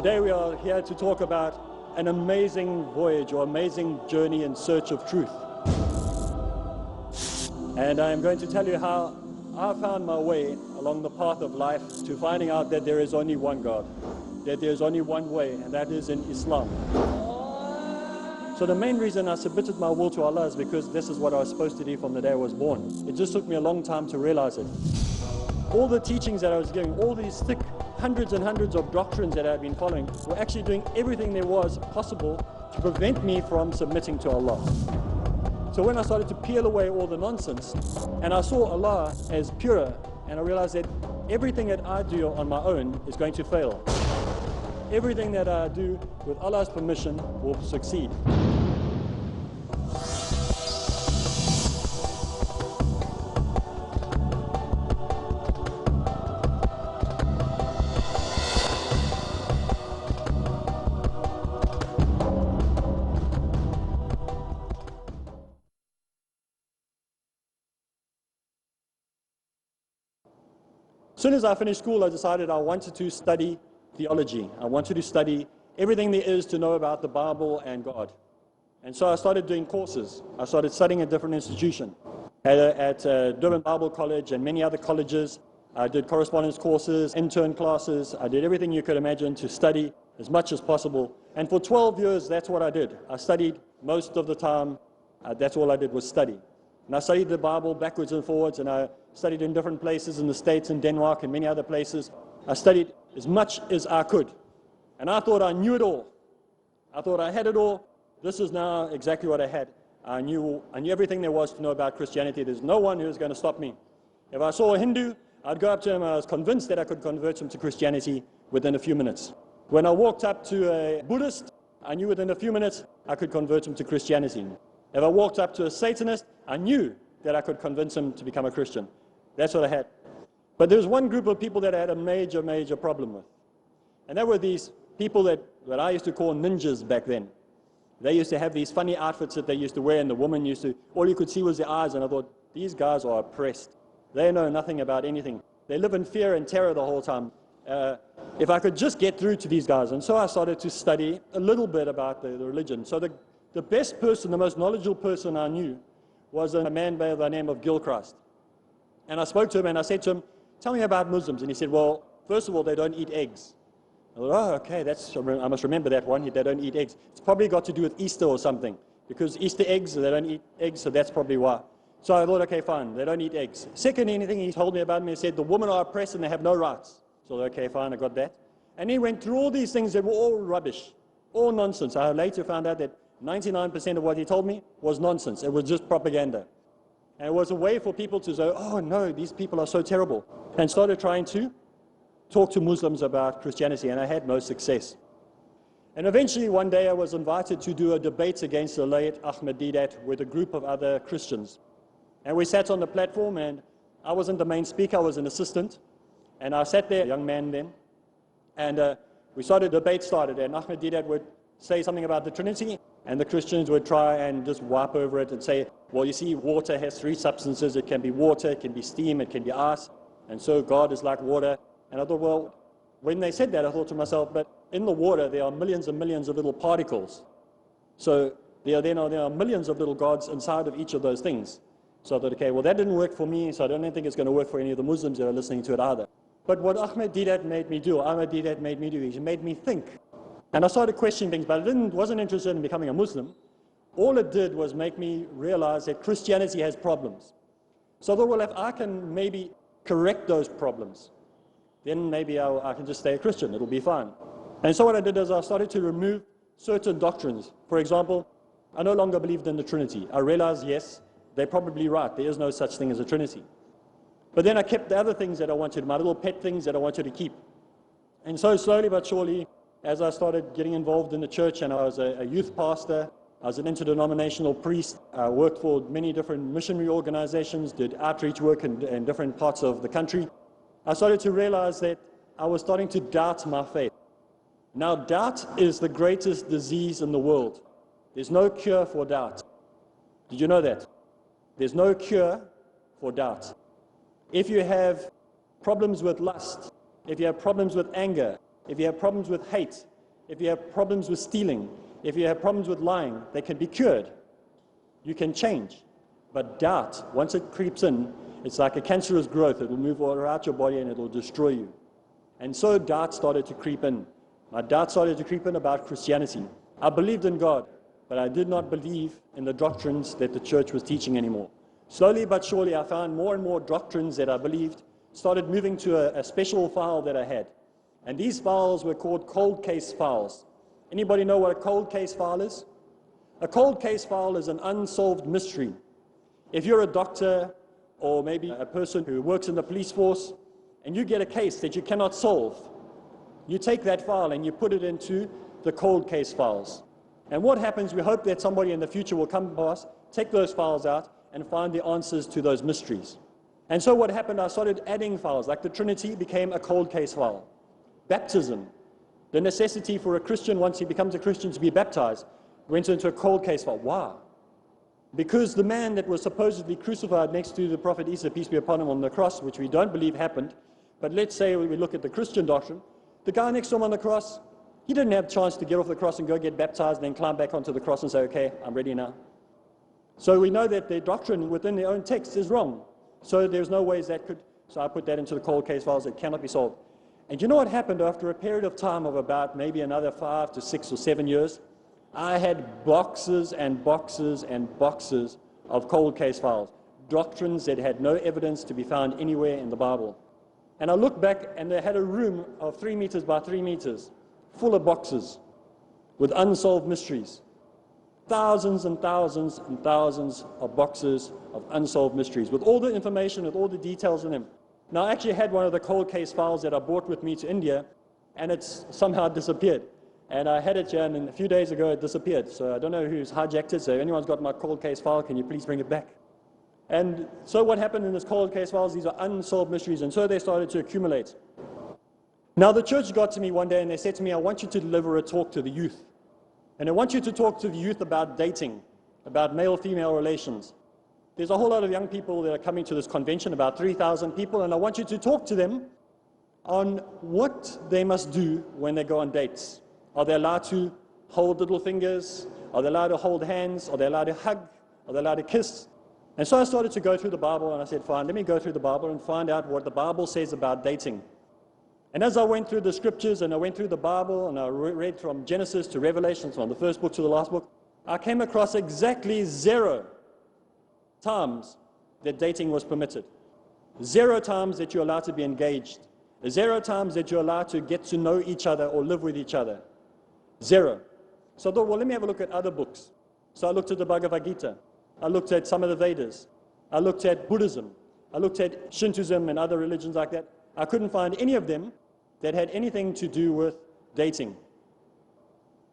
Today we are here to talk about an amazing voyage or amazing journey in search of truth. And I am going to tell you how I found my way along the path of life to finding out that there is only one God, that there is only one way, and that is in Islam. So the main reason I submitted my will to Allah is because this is what I was supposed to do from the day I was born. It just took me a long time to realize it. All the teachings that I was giving, all these thick hundreds and hundreds of doctrines that I had been following, were actually doing everything there was possible to prevent me from submitting to Allah. So when I started to peel away all the nonsense, and I saw Allah as pure, and I realized that everything that I do on my own is going to fail. Everything that I do with Allah's permission will succeed. As soon as I finished school, I decided I wanted to study theology. I wanted to study everything there is to know about the Bible and God. And so I started doing courses. I started studying at different institutions. At Durban Bible College and many other colleges, I did correspondence courses, intern classes. I did everything you could imagine to study as much as possible. And for 12 years, that's what I did. I studied most of the time. That's all I did was study. And I studied the Bible backwards and forwards, and I studied in different places in the States and Denmark and many other places. I studied as much as I could. And I thought I knew it all. I thought I had it all. This is now exactly what I had. I knew everything there was to know about Christianity. There's no one who was going to stop me. If I saw a Hindu, I'd go up to him. I was convinced that I could convert him to Christianity within a few minutes. When I walked up to a Buddhist, I knew within a few minutes I could convert him to Christianity. If I walked up to a Satanist, I knew that I could convince him to become a Christian. That's what I had. But there was one group of people that I had a major problem with. And that were these people that I used to call ninjas back then. They used to have these funny outfits that they used to wear, and the woman used to, all you could see was their eyes, and I thought, these guys are oppressed. They know nothing about anything. They live in fear and terror the whole time. If I could just get through to these guys. And so I started to study a little bit about the religion. So the best person, the most knowledgeable person I knew was a man by the name of Gilchrist. And I spoke to him and I said to him, tell me about Muslims. And he said, well, first of all, they don't eat eggs. I thought, oh, okay, I must remember that one. They don't eat eggs. It's probably got to do with Easter or something, because Easter eggs, they don't eat eggs, so that's probably why. So I thought, okay, fine, they don't eat eggs. Second, anything he told me about me, he said, the women are oppressed and they have no rights. So okay, fine, I got that. And he went through all these things that were all rubbish, all nonsense. I later found out that 99% of what he told me was nonsense. It was just propaganda. And it was a way for people to say, oh no, these people are so terrible. And started trying to talk to Muslims about Christianity, and I had no success. And eventually one day I was invited to do a debate against the late Ahmed Deedat with a group of other Christians. And we sat on the platform, and I wasn't the main speaker, I was an assistant. And I sat there, a young man then, and we started, the debate started, and Ahmed Deedat would say something about the Trinity, and the Christians would try and just wipe over it and say, well, you see, water has three substances. It can be water, it can be steam, it can be ice, and so God is like water. And I thought, well, when they said that, I thought to myself, but in the water there are millions and millions of little particles. So there are millions of little gods inside of each of those things. So I thought, okay, well, that didn't work for me, so I don't think it's going to work for any of the Muslims that are listening to it either. But what Ahmed Deedat made me do, he made me think. And I started questioning things, but I wasn't interested in becoming a Muslim. All it did was make me realize that Christianity has problems. So I thought, well, if I can maybe correct those problems, then maybe I can just stay a Christian, it'll be fine. And so what I did is I started to remove certain doctrines. For example, I no longer believed in the Trinity. I realized, yes, they're probably right, there is no such thing as a Trinity. But then I kept the other things that I wanted, my little pet things that I wanted to keep. And so slowly but surely, as I started getting involved in the church, and I was a youth pastor, I was an interdenominational priest, I worked for many different missionary organizations, did outreach work in different parts of the country, I started to realize that I was starting to doubt my faith. Now, doubt is the greatest disease in the world. There's no cure for doubt. Did you know that? There's no cure for doubt. If you have problems with lust, if you have problems with anger, if you have problems with hate, if you have problems with stealing, if you have problems with lying, they can be cured. You can change. But doubt, once it creeps in, it's like a cancerous growth. It will move all throughout your body and it will destroy you. And so doubt started to creep in. My doubt started to creep in about Christianity. I believed in God, but I did not believe in the doctrines that the church was teaching anymore. Slowly but surely, I found more and more doctrines that I believed, started moving to a special file that I had. And these files were called cold case files. Anybody know what a cold case file is? A cold case file is an unsolved mystery. If you're a doctor or maybe a person who works in the police force and you get a case that you cannot solve, you take that file and you put it into the cold case files. And what happens, we hope that somebody in the future will come past, take those files out and find the answers to those mysteries. And so what happened, I started adding files, like the Trinity became a cold case file. Baptism, the necessity for a Christian, once he becomes a Christian, to be baptized, went into a cold case file. Why? Because the man that was supposedly crucified next to the Prophet Isa, peace be upon him, on the cross, which we don't believe happened, but let's say we look at the Christian doctrine, the guy next to him on the cross, he didn't have a chance to get off the cross and go get baptized and then climb back onto the cross and say, okay, I'm ready now. So we know that their doctrine within their own text is wrong. So there's no ways that could, so I put that into the cold case files that cannot be solved. And you know what happened after a period of time of about maybe another 5 to 6 or 7 years? I had boxes and boxes and boxes of cold case files, doctrines that had no evidence to be found anywhere in the Bible. And I looked back and they had a room of 3 meters by 3 meters, full of boxes with unsolved mysteries. Thousands and thousands and thousands of boxes of unsolved mysteries with all the information, with all the details in them. Now, I actually had one of the cold case files that I brought with me to India, and it's somehow disappeared. And I had it here, and a few days ago it disappeared. So I don't know who's hijacked it. So if anyone's got my cold case file, can you please bring it back? And so what happened in this cold case files, these are unsolved mysteries, and so they started to accumulate. Now, the church got to me one day, and they said to me, I want you to deliver a talk to the youth. And I want you to talk to the youth about dating, about male-female relations. There's a whole lot of young people that are coming to this convention, about 3,000 people, and I want you to talk to them on what they must do when they go on dates. Are they allowed to hold little fingers? Are they allowed to hold hands? Are they allowed to hug? Are they allowed to kiss? And so I started to go through the Bible, and I said, fine, let me go through the Bible and find out what the Bible says about dating. And as I went through the scriptures and I went through the Bible and I read from Genesis to Revelation, from the first book to the last book, I came across exactly 0 times that dating was permitted. 0 times that you're allowed to be engaged. 0 times that you're allowed to get to know each other or live with each other. 0. So I thought, well, let me have a look at other books. So I looked at the Bhagavad Gita. I looked at some of the Vedas. I looked at Buddhism. I looked at Shintoism and other religions like that. I couldn't find any of them that had anything to do with dating.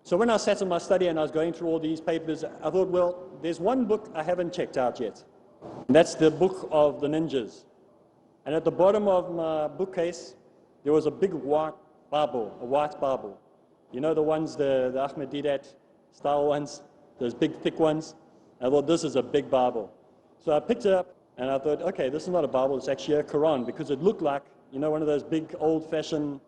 So when I sat in my study and I was going through all these papers, I thought, well, there's one book I haven't checked out yet. And that's the book of the ninjas. And at the bottom of my bookcase, there was a big white Bible, a white Bible. You know the ones, the Ahmed Deedat style ones, those big thick ones? I thought, this is a big Bible. So I picked it up and I thought, okay, this is not a Bible, it's actually a Quran, because it looked like, you know, one of those big old-fashioned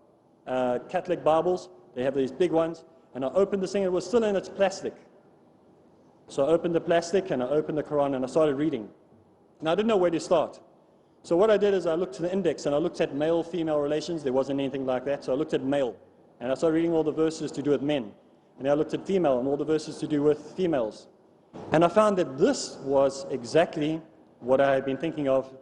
Catholic Bibles. They have these big ones. And I opened this thing, it was still in its plastic. So I opened the plastic and I opened the Quran and I started reading. And I didn't know where to start. So what I did is I looked to the index and I looked at male-female relations. There wasn't anything like that. So I looked at male. And I started reading all the verses to do with men. And then I looked at female and all the verses to do with females. And I found that this was exactly what I had been thinking of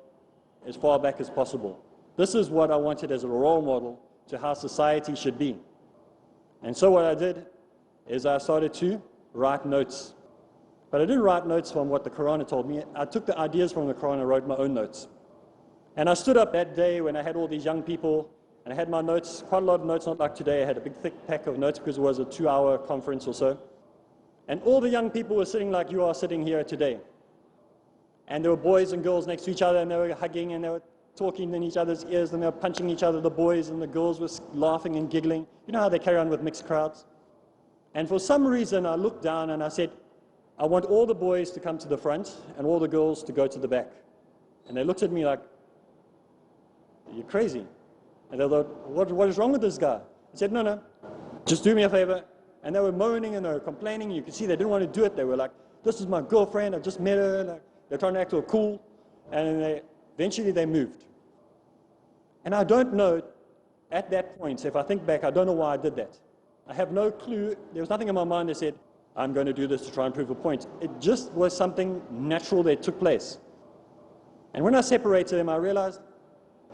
as far back as possible. This is what I wanted as a role model to how society should be. And so what I did is I started to write notes. But I didn't write notes from what the Quran had told me. I took the ideas from the Quran and wrote my own notes. And I stood up that day when I had all these young people, and I had my notes, quite a lot of notes, not like today. I had a big thick pack of notes because it was a 2-hour conference or so. And all the young people were sitting like you are sitting here today. And there were boys and girls next to each other, and they were hugging, and they were talking in each other's ears, and they were punching each other, the boys, and the girls were laughing and giggling. You know how they carry on with mixed crowds? And for some reason, I looked down and I said, I want all the boys to come to the front and all the girls to go to the back. And they looked at me like, you're crazy. And they thought, what is wrong with this guy? I said, no, just do me a favor. And they were moaning and they were complaining. You could see they didn't want to do it. They were like, this is my girlfriend, I just met her. Like, they're trying to act all cool. And eventually they moved. And I don't know, at that point, if I think back, I don't know why I did that. I have no clue. There was nothing in my mind that said, I'm going to do this to try and prove a point. It just was something natural that took place. And when I separated them, I realized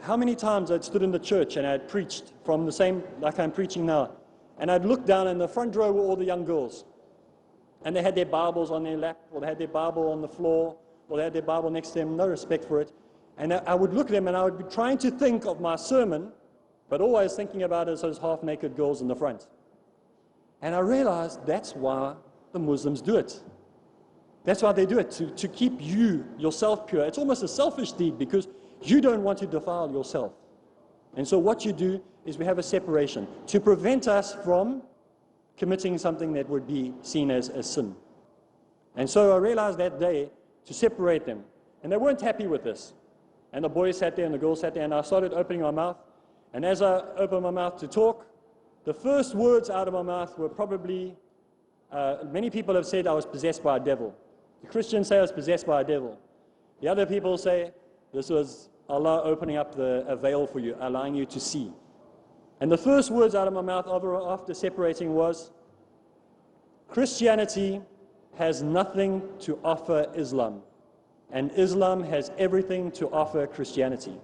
how many times I'd stood in the church and I'd preached from the same, like I'm preaching now. And I'd look down, and in the front row were all the young girls. And they had their Bibles on their lap, or they had their Bible on the floor, or they had their Bible next to them, no respect for it. And I would look at them, and I would be trying to think of my sermon, but always thinking about it as those half-naked girls in the front. And I realized that's why the Muslims do it. That's why they do it, to keep yourself pure. It's almost a selfish deed, because you don't want to defile yourself. And so what you do is we have a separation to prevent us from committing something that would be seen as a sin. And so I realized that day to separate them. And they weren't happy with this. And the boys sat there and the girls sat there, and I started opening my mouth. And as I opened my mouth to talk, the first words out of my mouth were probably, many people have said I was possessed by a devil. The Christians say I was possessed by a devil. The other people say this was Allah opening up a veil for you, allowing you to see. And the first words out of my mouth after separating was, Christianity has nothing to offer Islam, and Islam has everything to offer Christianity.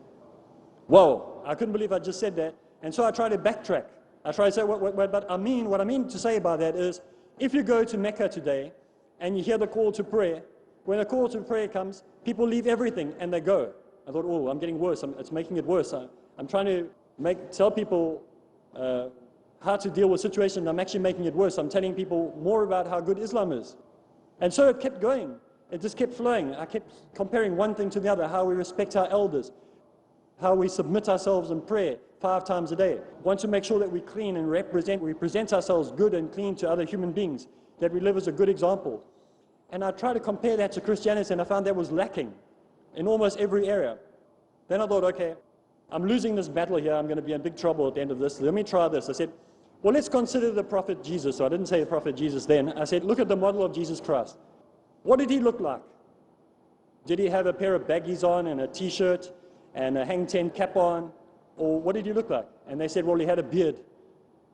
Whoa, I couldn't believe I just said that. And so I tried to backtrack. I tried to say, what I mean to say by that is, if you go to Mecca today and you hear the call to prayer, when the call to prayer comes, people leave everything and they go. I thought, oh, I'm getting worse. It's making it worse. I'm trying to tell people how to deal with situations. I'm actually making it worse. I'm telling people more about how good Islam is. And so it kept going. It just kept flowing. I kept comparing one thing to the other, how we respect our elders, how we submit ourselves in prayer 5 times a day. Want to make sure that we clean and we present ourselves good and clean to other human beings, that we live as a good example. And I tried to compare that to Christianity, and I found that was lacking in almost every area. Then I thought, okay, I'm losing this battle here. I'm going to be in big trouble at the end of this. Let me try this. I said, well, let's consider the prophet Jesus. So I didn't say the prophet Jesus then. I said, look at the model of Jesus Christ. What did he look like? Did he have a pair of baggies on and a t-shirt and a hang ten cap on? Or what did he look like? And they said, well, he had a beard.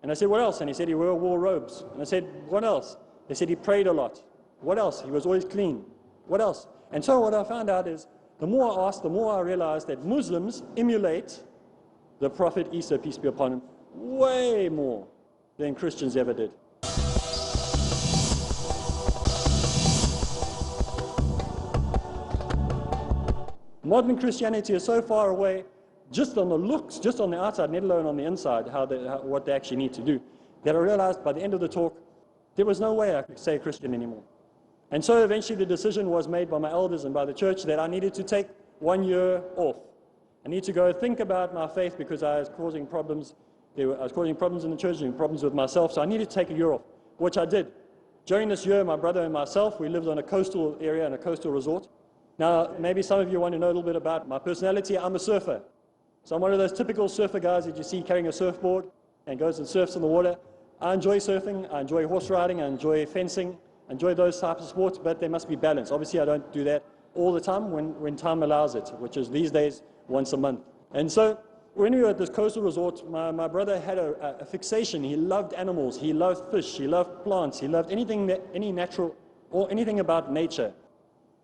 And I said, what else? And he said, he wore robes. And I said, what else? They said, he prayed a lot. What else? He was always clean. What else? And so what I found out is, the more I asked, the more I realized that Muslims emulate the Prophet Isa, peace be upon him, way more than Christians ever did. Modern Christianity is so far away, just on the looks, just on the outside, let alone on the inside, what they actually need to do, that I realized by the end of the talk, there was no way I could say Christian anymore. And so eventually the decision was made by my elders and by the church that I needed to take 1 year off. I need to go think about my faith because I was causing problems. I was causing problems in the church and problems with myself, so I needed to take a year off, which I did. During this year, my brother and myself, we lived on a coastal area and a coastal resort. Now, maybe some of you want to know a little bit about my personality. I'm a surfer. So I'm one of those typical surfer guys that you see carrying a surfboard and goes and surfs in the water. I enjoy surfing, I enjoy horse riding, I enjoy fencing, I enjoy those types of sports, but there must be balance. Obviously, I don't do that all the time when time allows it, which is these days once a month. And so when we were at this coastal resort, my brother had a fixation. He loved animals, he loved fish, he loved plants, he loved anything, any natural or anything about nature.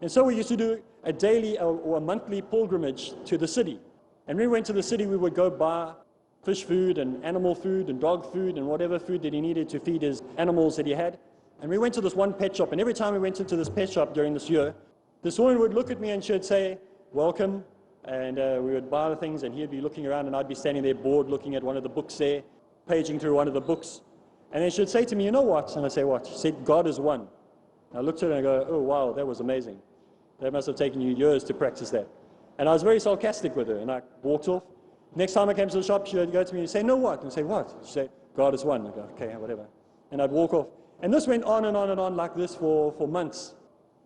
And so we used to do a daily or a monthly pilgrimage to the city. And when we went to the city, we would go buy fish food and animal food and dog food and whatever food that he needed to feed his animals that he had. And we went to this one pet shop, and every time we went into this pet shop during this year, this woman would look at me and she'd say, welcome, and we would buy the things, and he'd be looking around, and I'd be standing there bored looking at one of the books there, paging through one of the books. And then she'd say to me, you know what? And I'd say, what? She said, God is one. And I looked at her and I go, oh wow, that was amazing. That must have taken you years to practice that. And I was very sarcastic with her, and I walked off. Next time I came to the shop, she would go to me and say, no what? And I'd say, what? She'd say, God is one. I'd go, okay, whatever. And I'd walk off. And this went on and on and on like this for months.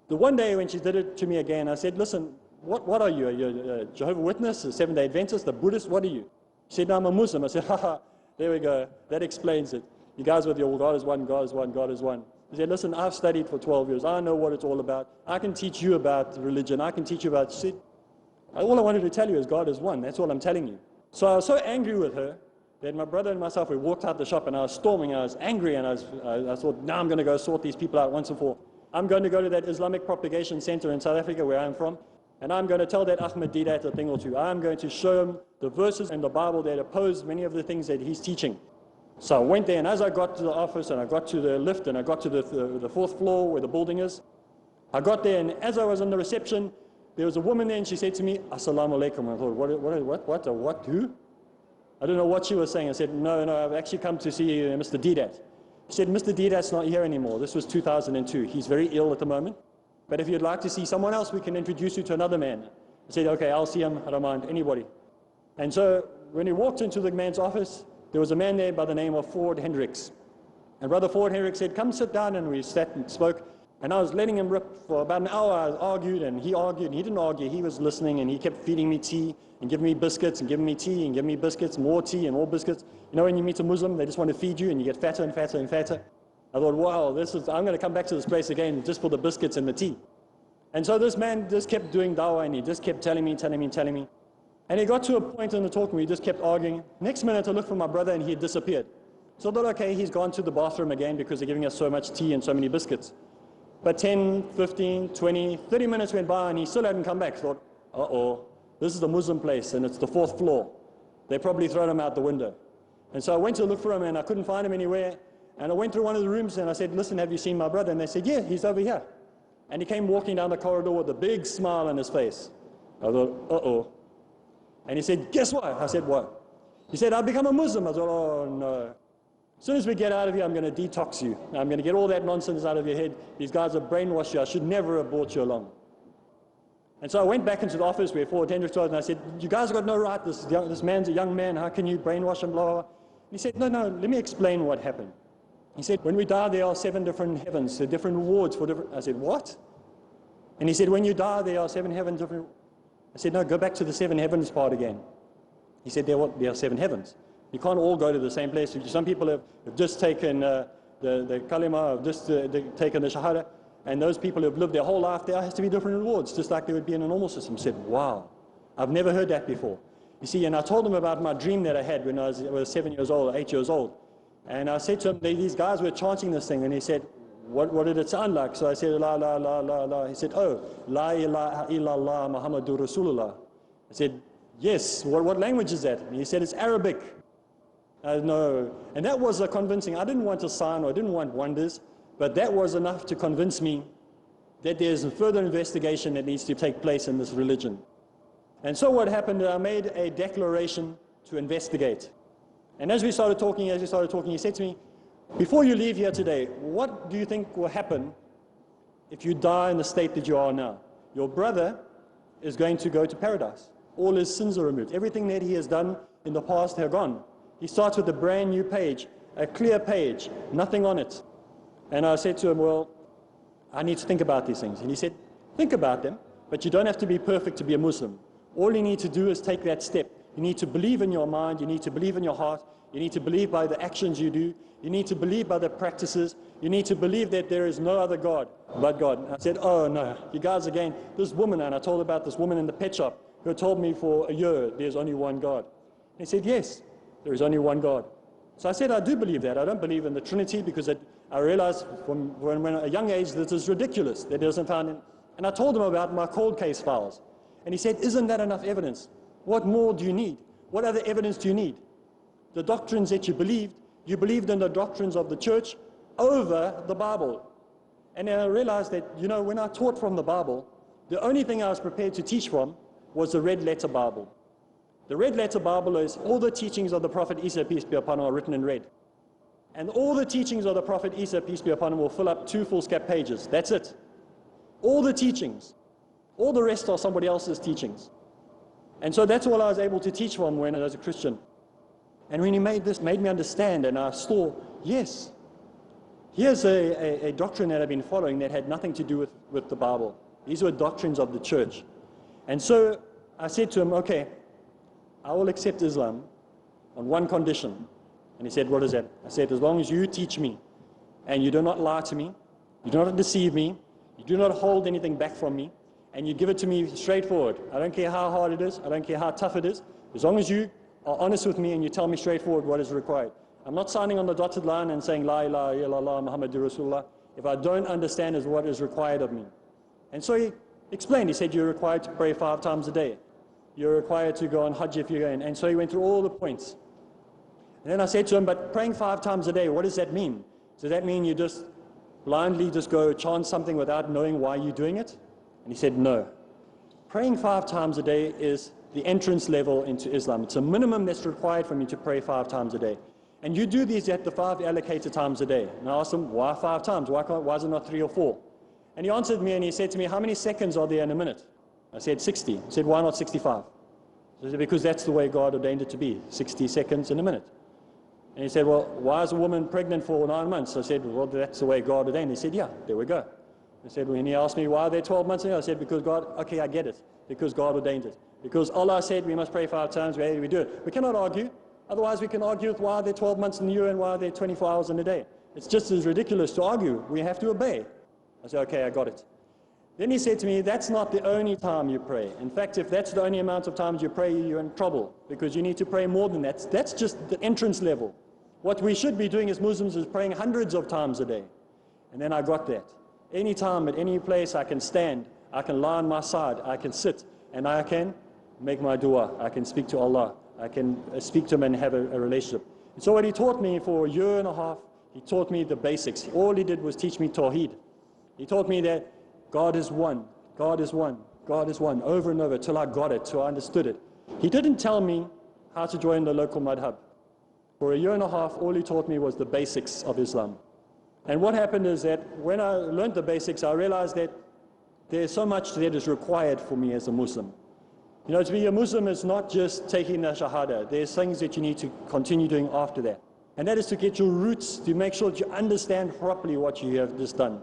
The one day when she did it to me again, I said, listen, what are you? Are you a Jehovah's Witness, a Seventh-day Adventist, a Buddhist? What are you? She said, no, I'm a Muslim. I said, haha, there we go. That explains it. You guys with your God is one, God is one, God is one. He said, listen, I've studied for 12 years. I know what it's all about. I can teach you about religion. I can teach you about shit. All I wanted to tell you is God is one. That's all I'm telling you. So I was so angry with her that my brother and myself, we walked out the shop and I was storming. I was angry and I thought, now I'm going to go sort these people out once and for all. I'm going to go to that Islamic Propagation Center in South Africa where I'm from, and I'm going to tell that Ahmed Deedat a thing or two. I'm going to show him the verses in the Bible that oppose many of the things that he's teaching. So I went there, and as I got to the office and I got to the lift and I got to the fourth floor where the building is, I got there, and as I was on the reception, there was a woman there and she said to me, Assalamu alaikum. I thought, what, who? I don't know what she was saying. I said, no, I've actually come to see Mr. Deedat. She said, Mr. Deedat's not here anymore. This was 2002. He's very ill at the moment. But if you'd like to see someone else, we can introduce you to another man. I said, okay, I'll see him. I don't mind anybody. And so when he walked into the man's office, there was a man there by the name of Ford Hendricks. And Brother Ford Hendricks said, come sit down, and we sat and spoke. And I was letting him rip for about an hour. I argued, and he argued, and he didn't argue. He was listening, and he kept feeding me tea and giving me biscuits and giving me tea and giving me biscuits, more tea and more biscuits. You know, when you meet a Muslim, they just want to feed you, and you get fatter and fatter and fatter. I thought, wow, I'm going to come back to this place again just for the biscuits and the tea. And so this man just kept doing dawah, and he just kept telling me. And he got to a point in the talk where he just kept arguing. Next minute, I looked for my brother, and he had disappeared. So I thought, okay, he's gone to the bathroom again because they're giving us so much tea and so many biscuits. But 10, 15, 20, 30 minutes went by, and he still hadn't come back. I thought, uh-oh, this is the Muslim place, and it's the fourth floor. They probably thrown him out the window. And so I went to look for him, and I couldn't find him anywhere. And I went through one of the rooms, and I said, listen, have you seen my brother? And they said, yeah, he's over here. And he came walking down the corridor with a big smile on his face. I thought, uh-oh. And he said, guess what? I said, what? He said, I've become a Muslim. I thought, oh, no. As soon as we get out of here, I'm going to detox you. I'm going to get all that nonsense out of your head. These guys have brainwashed you. I should never have brought you along. And so I went back into the office where Ford Hendricks was, and I said, you guys have got no right. This man's a young man. How can you brainwash him, blah, blah, blah. And he said, no, let me explain what happened. He said, when we die, there are 7 different heavens, different rewards for different... I said, what? And he said, when you die, there are 7 heavens, different... I said, no, go back to the 7 heavens part again. He said, there are 7 heavens. You can't all go to the same place. Some people have just taken the kalima, have just taken the shahada, and those people who have lived their whole life, there has to be different rewards, just like there would be in a normal system. I said, wow, I've never heard that before. You see, and I told him about my dream that I had when I was 7 years old, 8 years old. And I said to him, these guys were chanting this thing, and he said, what did it sound like? So I said, la, la, la, la, la. He said, oh, la ilaha illallah Muhammadur Rasulullah. I said, yes, what language is that? And he said, it's Arabic. No. And that was convincing. I didn't want a sign, or I didn't want wonders, but that was enough to convince me that there's a further investigation that needs to take place in this religion. And so what happened, I made a declaration to investigate. And as we started talking, he said to me, before you leave here today, what do you think will happen if you die in the state that you are now? Your brother is going to go to paradise. All his sins are removed. Everything that he has done in the past have gone. He starts with a brand new page, a clear page, nothing on it. And I said to him, well, I need to think about these things. And he said, think about them, but you don't have to be perfect to be a Muslim. All you need to do is take that step. You need to believe in your mind, you need to believe in your heart, you need to believe by the actions you do, you need to believe by the practices, you need to believe that there is no other God but God. And I said, oh no, you guys again, this woman, and I told about this woman in the pet shop who told me for a year there's only one God. And he said, yes, there is only one God. So I said, I do believe that. I don't believe in the Trinity because I realized from when a young age that is ridiculous, that it doesn't found in. And I told him about my cold case files. And he said, isn't that enough evidence? What more do you need? What other evidence do you need? The doctrines that you believed in the doctrines of the church over the Bible. And then I realized that, you know, when I taught from the Bible, the only thing I was prepared to teach from was the red letter Bible. The red letter Bible is all the teachings of the Prophet Isa, peace be upon him, are written in red. And all the teachings of the Prophet Isa, peace be upon him, will fill up 2 foolscap pages. That's it. All the teachings. All the rest are somebody else's teachings. And so that's all I was able to teach from when I was a Christian. And when he made me understand, and I saw, yes, here's a doctrine that I've been following that had nothing to do with the Bible. These were doctrines of the church. And so I said to him, okay, I will accept Islam on one condition. And he said, what is that? I said, as long as you teach me and you do not lie to me, you do not deceive me, you do not hold anything back from me, and you give it to me straightforward. I don't care how hard it is, I don't care how tough it is, as long as you are honest with me and you tell me straightforward what is required. I'm not signing on the dotted line and saying, La ilaha illallah Muhammadur Rasulullah, if I don't understand is what is required of me. And so he explained, he said, you're required to pray 5 times a day. You're required to go on Hajj if you're going. And so he went through all the points. And then I said to him, but praying 5 times a day, what does that mean? Does that mean you just blindly just go chant something without knowing why you're doing it? And he said, no. Praying 5 times a day is the entrance level into Islam. It's a minimum that's required for me to pray 5 times a day. And you do these at the 5 allocated times a day. And I asked him, why 5 times? Why is it not 3 or 4? And he answered me and he said to me, how many seconds are there in a minute? I said 60. He said, why not 65? I said, because that's the way God ordained it to be, 60 seconds in a minute. And he said, well, why is a woman pregnant for 9 months? I said, well, that's the way God ordained. He said, yeah, there we go. I said, when he asked me, why are there 12 months? I said, because God, okay, I get it. Because God ordained it. Because Allah said we must pray 5 times, we do it. We cannot argue. Otherwise we can argue with why are there 12 months in the year and why are there 24 hours in a day. It's just as ridiculous to argue. We have to obey. I said, okay, I got it. Then he said to me, that's not the only time you pray. In fact, if that's the only amount of times you pray, you're in trouble. Because you need to pray more than that. That's just the entrance level. What we should be doing as Muslims is praying hundreds of times a day. And then I got that. Any time, at any place, I can stand, I can lie on my side, I can sit, and I can make my dua. I can speak to Allah. I can speak to Him and have a relationship. And so what he taught me for 1.5 years, he taught me the basics. All he did was teach me Tawheed. He taught me that God is one, God is one, God is one, over and over, till I got it, till I understood it. He didn't tell me how to join the local madhab. For 1.5 years, all he taught me was the basics of Islam. And what happened is that when I learned the basics, I realized that there's so much that is required for me as a Muslim. You know, to be a Muslim is not just taking the Shahada. There's things that you need to continue doing after that. And that is to get your roots, to make sure that you understand properly what you have just done.